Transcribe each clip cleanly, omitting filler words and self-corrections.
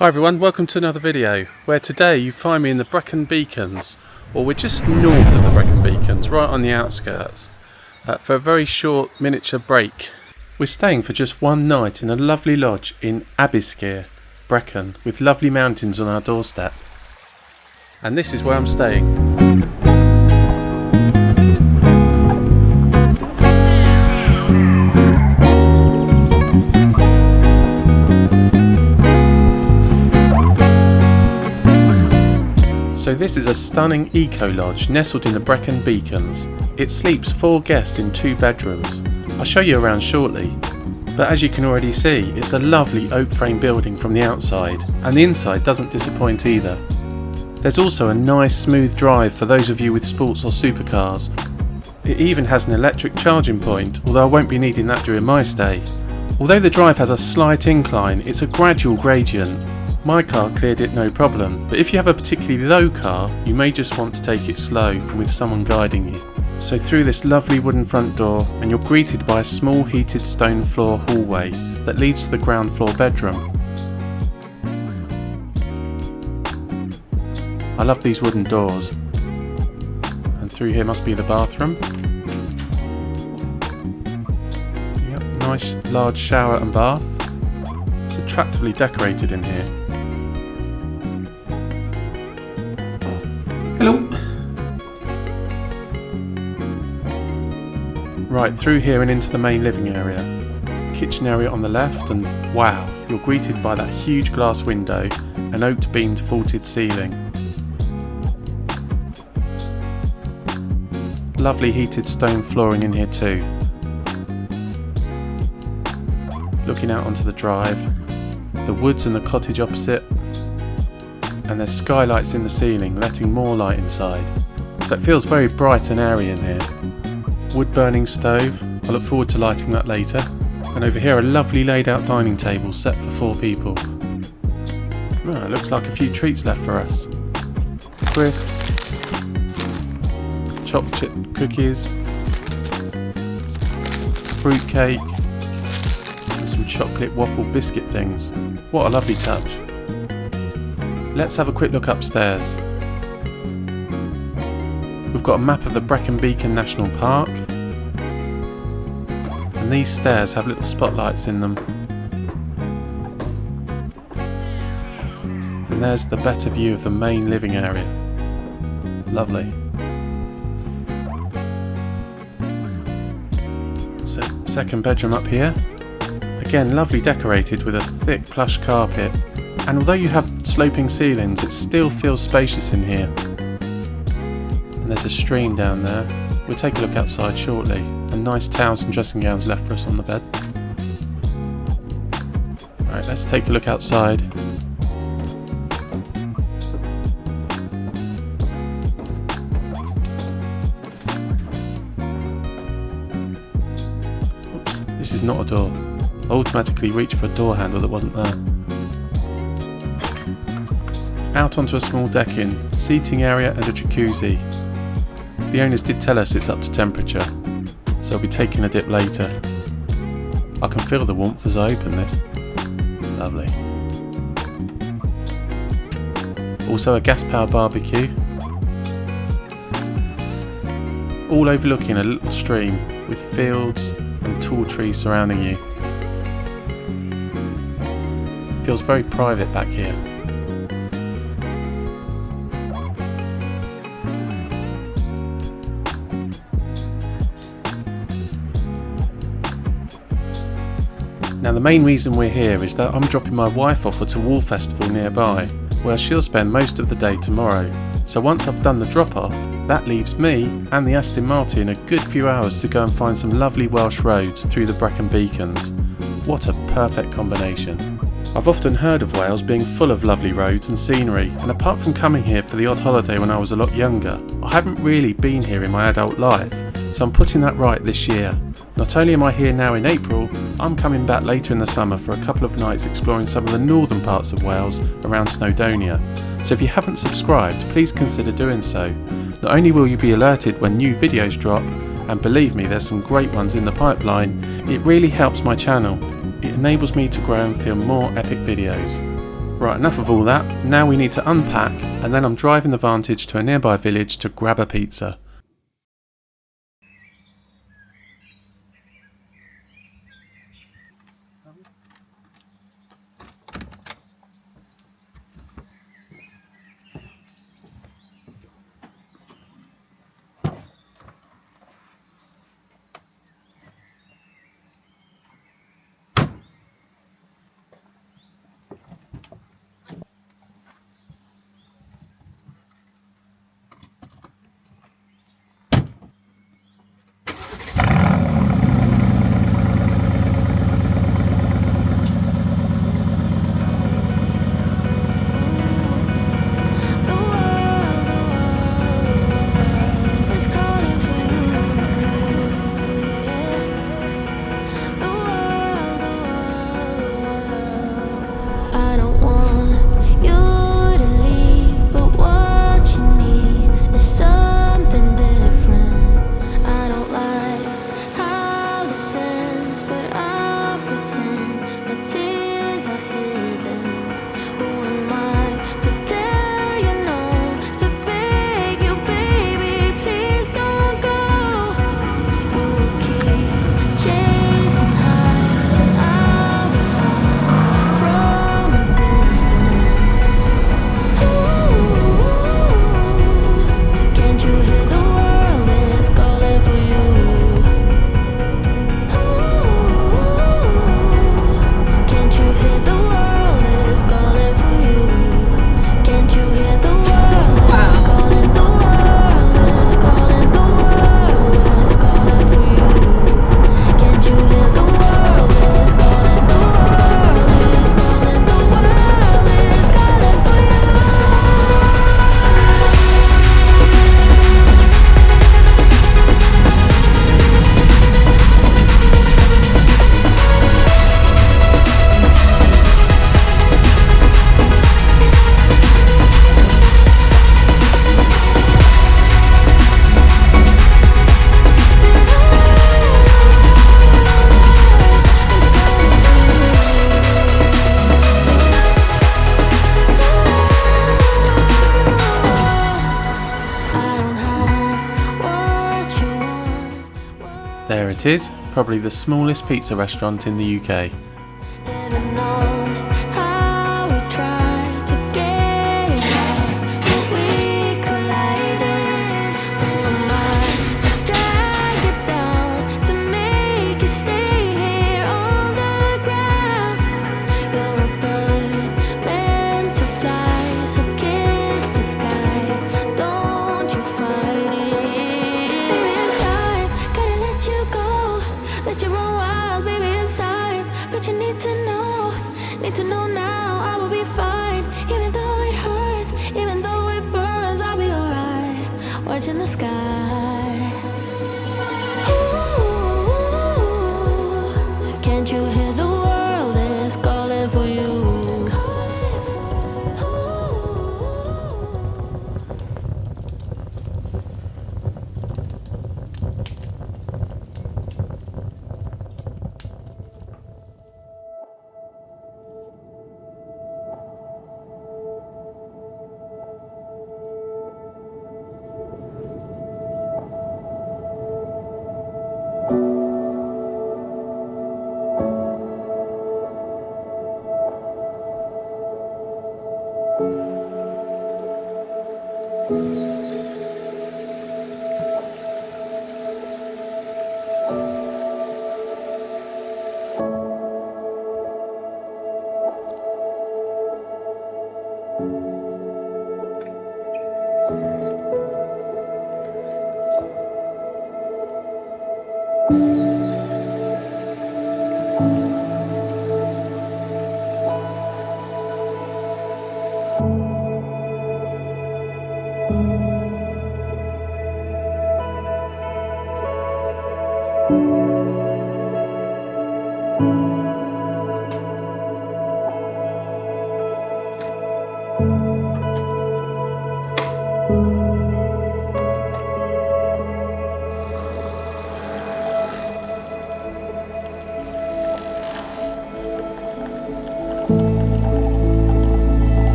Hi everyone, welcome to another video where today you find me in the Brecon Beacons, or we're just north of the Brecon Beacons, right on the outskirts, for a very short miniature break. We're staying for just one night in a lovely lodge in Aberystwyth, Brecon, with lovely mountains on our doorstep. And this is where I'm staying. So this is a stunning eco-lodge nestled in the Brecon Beacons. It sleeps 4 guests in 2 bedrooms. I'll show you around shortly, but as you can already see, it's a lovely oak frame building from the outside, and the inside doesn't disappoint either. There's also a nice smooth drive for those of you with sports or supercars. It even has an electric charging point, although I won't be needing that during my stay. Although the drive has a slight incline, it's a gradual gradient. My car cleared it no problem, but if you have a particularly low car, you may just want to take it slow and with someone guiding you. So through this lovely wooden front door, and you're greeted by a small heated stone floor hallway that leads to the ground floor bedroom. I love these wooden doors. And through here must be the bathroom. Yep, nice large shower and bath. It's attractively decorated in here. Hello. Right, through here and into the main living area. Kitchen area on the left, and wow, you're greeted by that huge glass window and oak beamed vaulted ceiling. Lovely heated stone flooring in here too. Looking out onto the drive, the woods and the cottage opposite. And there's skylights in the ceiling, letting more light inside. So it feels very bright and airy in here. Wood burning stove, I look forward to lighting that later. And over here a lovely laid out dining table set for 4 people. Oh, it looks like a few treats left for us. Crisps, chocolate chip cookies, fruit cake, and some chocolate waffle biscuit things. What a lovely touch. Let's have a quick look upstairs. We've got a map of the Brecon Beacon National Park, and these stairs have little spotlights in them. And there's the better view of the main living area. Lovely. So, second bedroom up here. Again, lovely decorated with a thick plush carpet. And although you have sloping ceilings, it still feels spacious in here. And there's a stream down there. We'll take a look outside shortly. And nice towels and dressing gowns left for us on the bed. Right, let's take a look outside. Oops, this is not a door. I automatically reached for a door handle that wasn't there. Out onto a small decking, seating area and a jacuzzi. The owners did tell us it's up to temperature, so I'll be taking a dip later. I can feel the warmth as I open this. Lovely. Also a gas powered barbecue. All overlooking a little stream with fields and tall trees surrounding you. Feels very private back here. Now the main reason we're here is that I'm dropping my wife off at a wall festival nearby, where she'll spend most of the day tomorrow. So once I've done the drop off, that leaves me and the Aston Martin a good few hours to go and find some lovely Welsh roads through the Brecon Beacons. What a perfect combination. I've often heard of Wales being full of lovely roads and scenery, and apart from coming here for the odd holiday when I was a lot younger, I haven't really been here in my adult life, so I'm putting that right this year. Not only am I here now in April, I'm coming back later in the summer for a couple of nights exploring some of the northern parts of Wales around Snowdonia. So if you haven't subscribed, please consider doing so. Not only will you be alerted when new videos drop, and believe me, there's some great ones in the pipeline, it really helps my channel. It enables me to grow and film more epic videos. Right, enough of all that. Now we need to unpack, and then I'm driving the Vantage to a nearby village to grab a pizza. There it is, probably the smallest pizza restaurant in the UK. In the sky. Ooh, can't you hear the world is calling for you?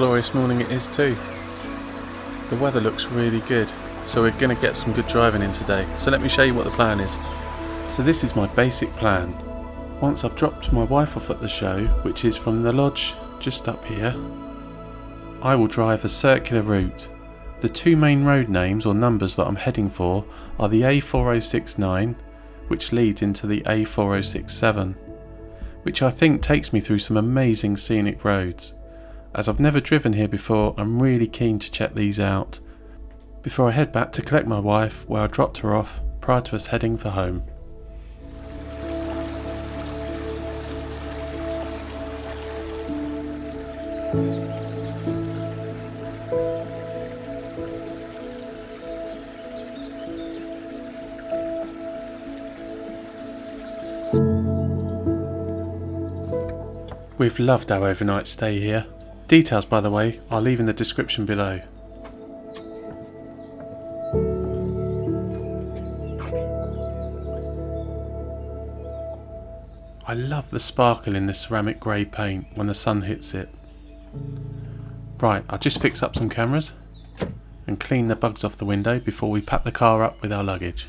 glorious morning it is too. The weather looks really good, so we're going to get some good driving in today. So let me show you what the plan is. So this is my basic plan. Once I've dropped my wife off at the show, which is from the lodge just up here, I will drive a circular route. The two main road names or numbers that I'm heading for are the A4069, which leads into the A4067, which I think takes me through some amazing scenic roads. As I've never driven here before, I'm really keen to check these out before I head back to collect my wife where I dropped her off prior to us heading for home. We've loved our overnight stay here. Details, by the way, I'll leave in the description below. I love the sparkle in this ceramic grey paint when the sun hits it. Right, I'll just fix up some cameras and clean the bugs off the window before we pack the car up with our luggage.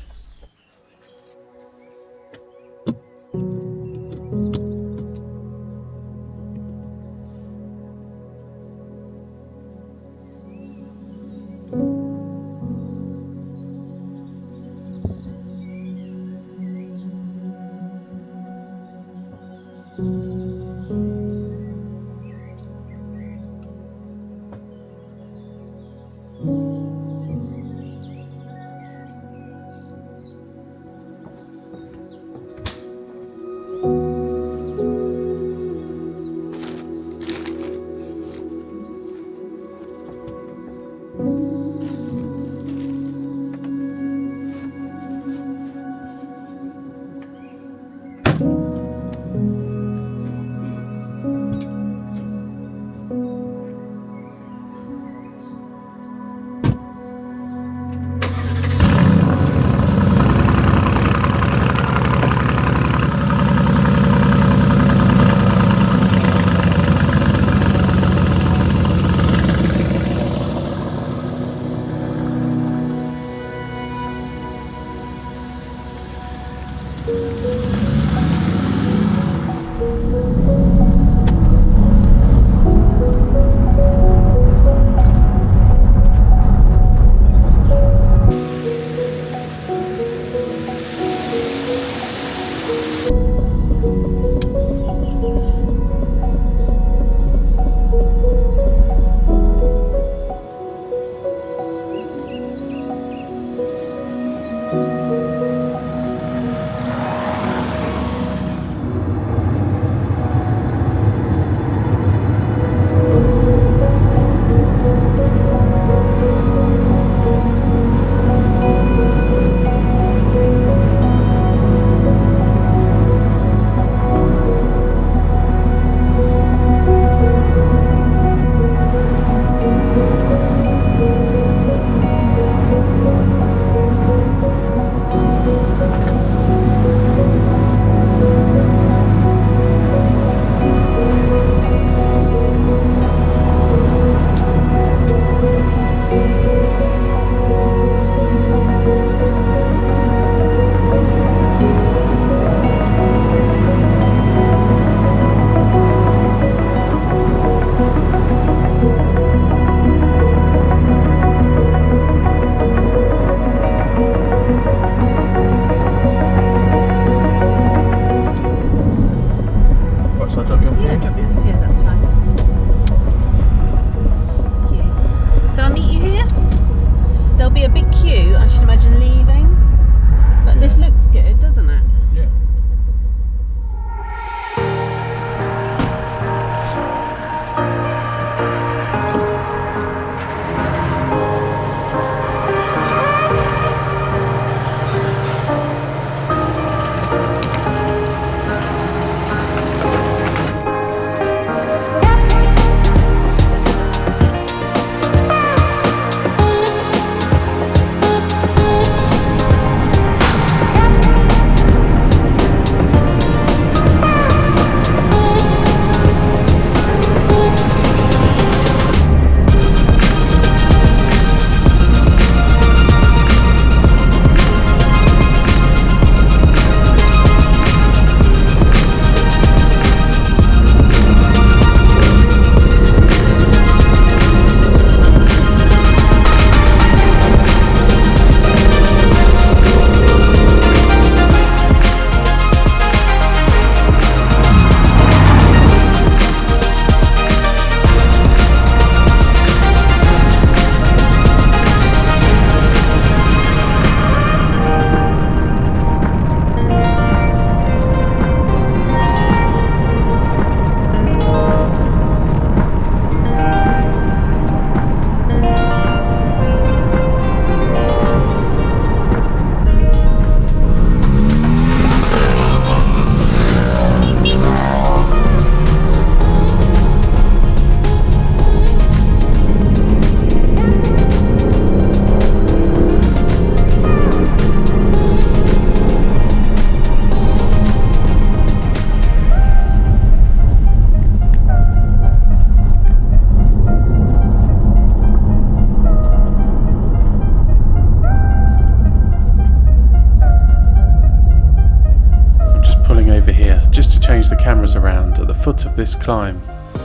change the cameras around at the foot of this climb,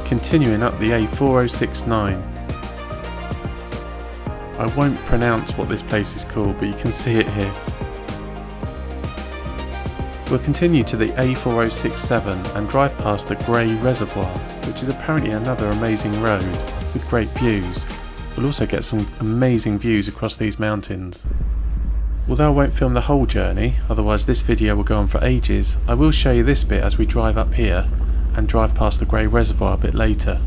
continuing up the A4069. I won't pronounce what this place is called, but you can see it here. We'll continue to the A4067 and drive past the Gray Reservoir, which is apparently another amazing road with great views. We'll also get some amazing views across these mountains. Although I won't film the whole journey, otherwise this video will go on for ages, I will show you this bit as we drive up here and drive past the Gray Reservoir a bit later.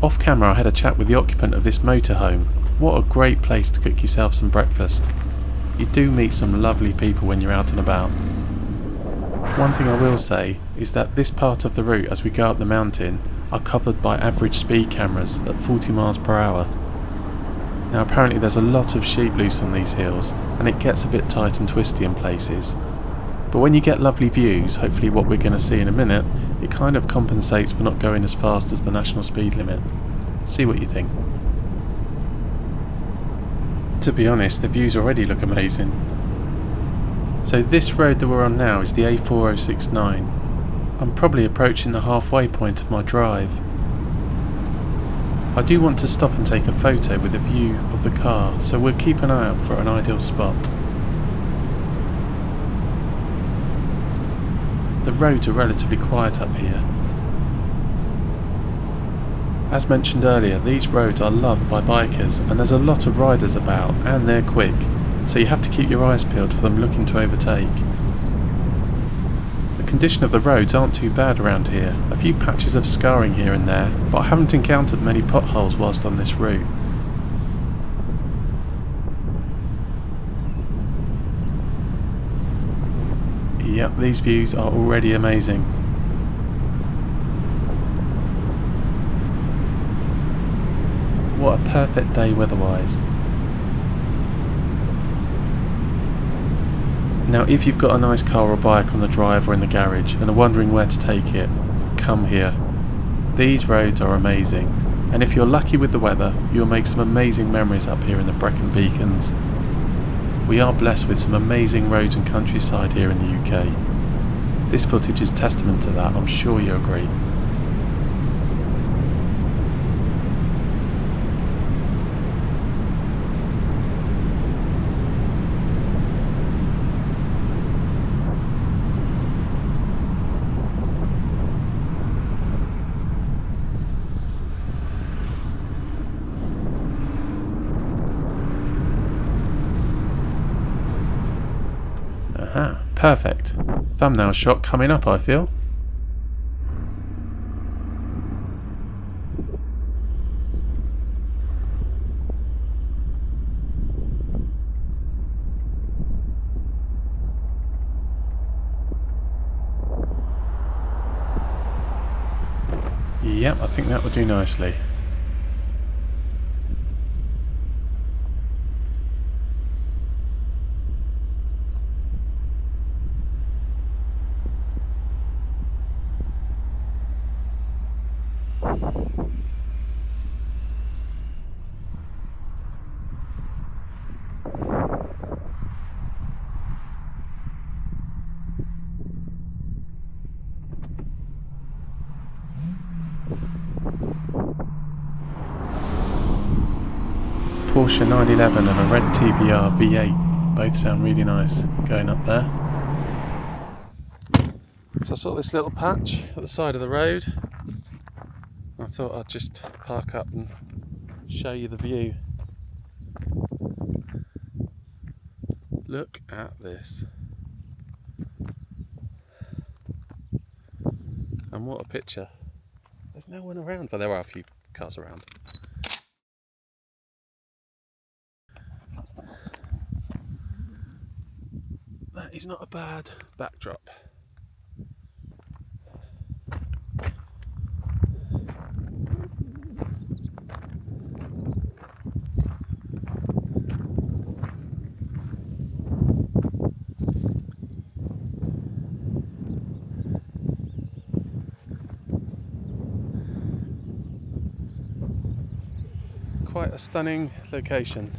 Off camera I had a chat with the occupant of this motorhome. What a great place to cook yourself some breakfast. You do meet some lovely people when you're out and about. One thing I will say is that this part of the route as we go up the mountain are covered by average speed cameras at 40 miles per hour. Now apparently there's a lot of sheep loose on these hills and it gets a bit tight and twisty in places. But when you get lovely views, hopefully what we're going to see in a minute, it kind of compensates for not going as fast as the national speed limit. See what you think. To be honest, the views already look amazing. So this road that we're on now is the A4069. I'm probably approaching the halfway point of my drive. I do want to stop and take a photo with a view of the car, so we'll keep an eye out for an ideal spot. The roads are relatively quiet up here. As mentioned earlier, these roads are loved by bikers and there's a lot of riders about and they're quick, so you have to keep your eyes peeled for them looking to overtake. The condition of the roads aren't too bad around here, a few patches of scarring here and there, but I haven't encountered many potholes whilst on this route. Yep, these views are already amazing. What a perfect day weather-wise. Now if you've got a nice car or bike on the drive or in the garage and are wondering where to take it, come here. These roads are amazing, and if you're lucky with the weather, you'll make some amazing memories up here in the Brecon Beacons. We are blessed with some amazing roads and countryside here in the UK. This footage is testament to that, I'm sure you agree. Aha, perfect. Thumbnail shot coming up, I feel. Yep, I think that would do nicely. Porsche 911 and a red TVR V8 both sound really nice going up there. So I saw this little patch at the side of the road. I thought I'd just park up and show you the view. Look at this. And what a picture. There's no one around, but there are a few cars around. That is not a bad backdrop. Quite a stunning location.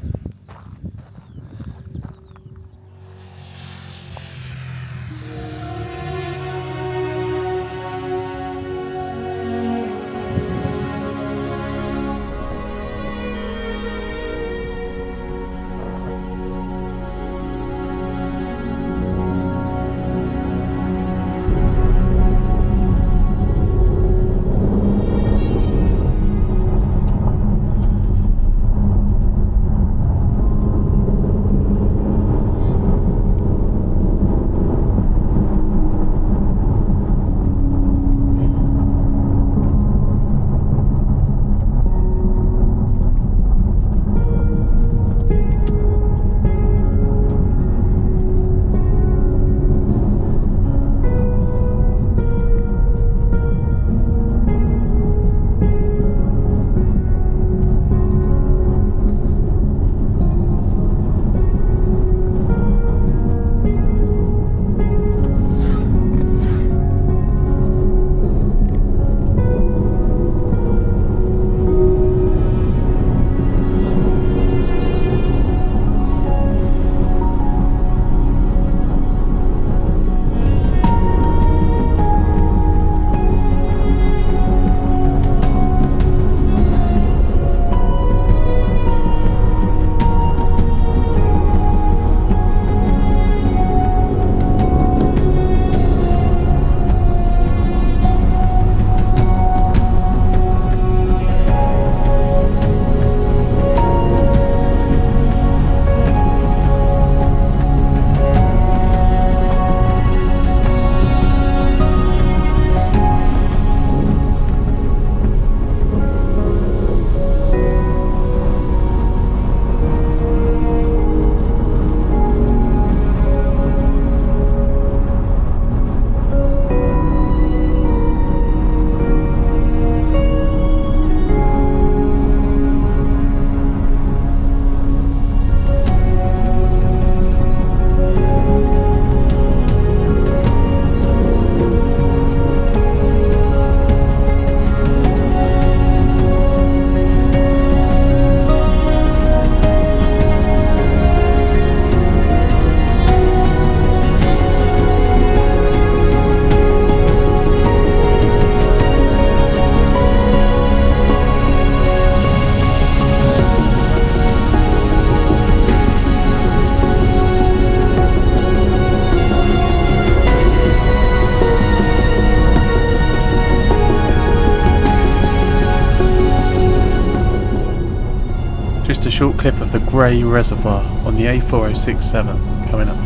short clip of the Gray Reservoir on the A4067 coming up.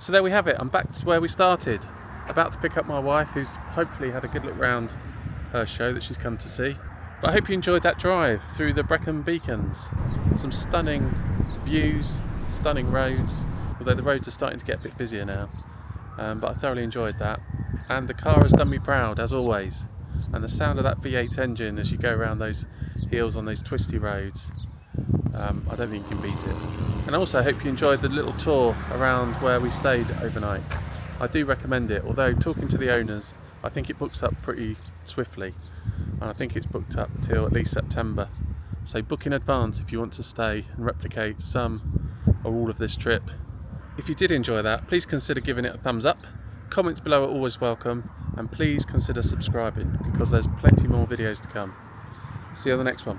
So there we have it, I'm back to where we started. About to pick up my wife, who's hopefully had a good look round her show that she's come to see. But I hope you enjoyed that drive through the Brecon Beacons. Some stunning views, stunning roads, although the roads are starting to get a bit busier now. But I thoroughly enjoyed that. And the car has done me proud, as always. And the sound of that V8 engine as you go around those hills on those twisty roads, I don't think you can beat it. And also I hope you enjoyed the little tour around where we stayed overnight. I do recommend it, although talking to the owners, I think it books up pretty swiftly, and I think it's booked up till at least September. So book in advance if you want to stay and replicate some or all of this trip. If you did enjoy that, please consider giving it a thumbs up. Comments below are always welcome, and please consider subscribing because there's plenty more videos to come. See you on the next one.